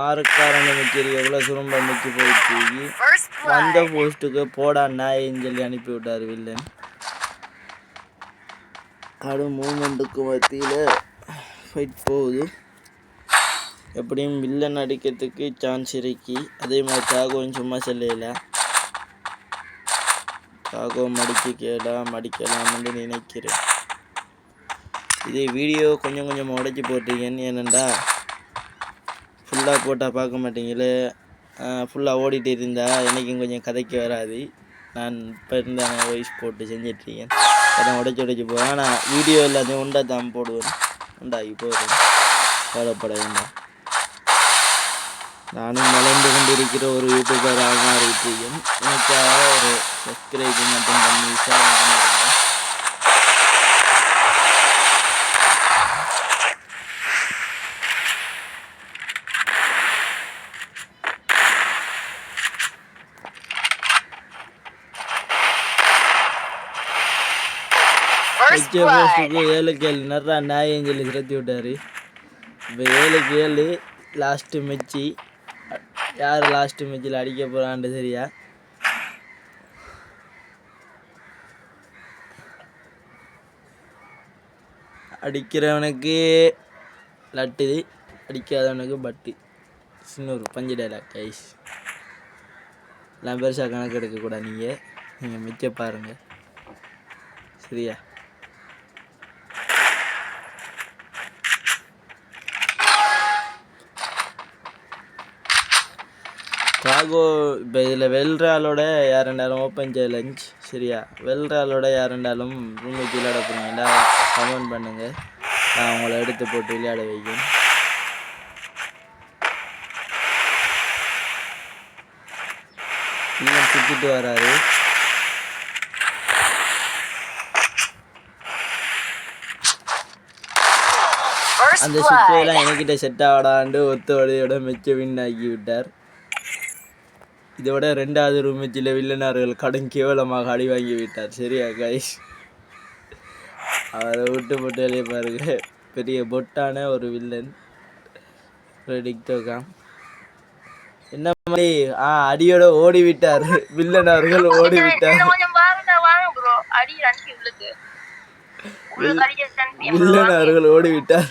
ஆறுக்காரங்க மிச்சரி எவ்வளோ சுரும்ப மிச்சு போயிட்டு வந்த போஸ்ட்டுக்கு போடா நாயின்னு சொல்லி அனுப்பி விட்டார் வில்லன். அது மூமெண்ட்டுக்கு மத்தியில் ஃபைட் போகுது. எப்படியும் வில்லன் அடிக்கிறதுக்கு சான்ஸ் இருக்கு. அதே மாதிரி சாகோவும் சும்மா செல்லையில் சாகோ மடிக்கலாம்னு நினைக்கிறேன். இதே வீடியோ கொஞ்சம் கொஞ்சம் உடைச்சி போட்டிருக்கேன்னு. ஏனெண்டா ஃபுல்லாக போட்டால் பார்க்க மாட்டீங்களே. ஃபுல்லாக ஓடிட்டு இருந்தால் எனக்கும் கொஞ்சம் கதைக்கு வராது. நான் இப்போ இருந்தால் வாய்ஸ் போட்டு செஞ்சிட்ருக்கேன். அதை உடைச்சி போவேன். ஆனால் வீடியோ எல்லாத்தையும் உண்டா தான் போடுவேன். உண்டாகி போடுவேன், கவலைப்பட வேண்டாம். நானும் வளர்ந்து கொண்டிருக்கிற ஒரு யூடியூபராக மாறிட்டுருக்கேன். எனக்காக ஒரு சப்ஸ்கிரைப் மட்டும் பண்ணி ஷேர் பண்ணிடுங்க. வச்ச போஸ்ட்டுக்கு 7க்கு 7 நிறையா நாயன்னு சொல்லி திரத்தி விட்டார். இப்போ 7க்கு 7 லாஸ்ட்டு மெச்சி. யார் லாஸ்ட்டு மெச்சில் அடிக்க போகிறான்ட்டு சரியா. அடிக்கிறவனுக்கு லட்டு, அடிக்காதவனுக்கு பட்டு. சின்ன ஒரு பஞ்சு டைலாக் கைஸ். எல்லாம் பெருசாக கணக்கு எடுக்கக்கூடாது. நீங்கள் மிச்ச பாருங்கள் சரியா. சாகோ இப்போ இதில் வெல்றாலோட யார் ரெண்டாலும் ஓப்பன் சேலஞ்ச் சரியா. வெல்றாலோட யார் ரெண்டாலும் ரூம் வச்சு விளையாட போகிறீங்களா கமெண்ட் பண்ணுங்கள். நான் அவங்கள எடுத்து போட்டு விளையாட வைக்கேன். இன்னும் சுற்றிட்டு வராரு. அந்த சுற்றியெல்லாம் எனக்கிட்ட செட் ஆடாண்டு ஒத்தோடையோட மெச்ச வின்னாக்கி விட்டார். இதோட 2வது ரூம் மேட்சில் வில்லனார்கள் கடும் கேவலமாக அடி வாங்கி விட்டார் சரியா கைஸ். அவரை விட்டு போட்டு வெளியே பாருங்க. பெரிய பொட்டான ஒரு வில்லன் டிக்டோக்காம். என்ன மாதிரி அடியோட ஓடி விட்டார் வில்லன் அவர்கள். ஓடி விட்டார் வில்லன் அவர்கள் ஓடி விட்டார்.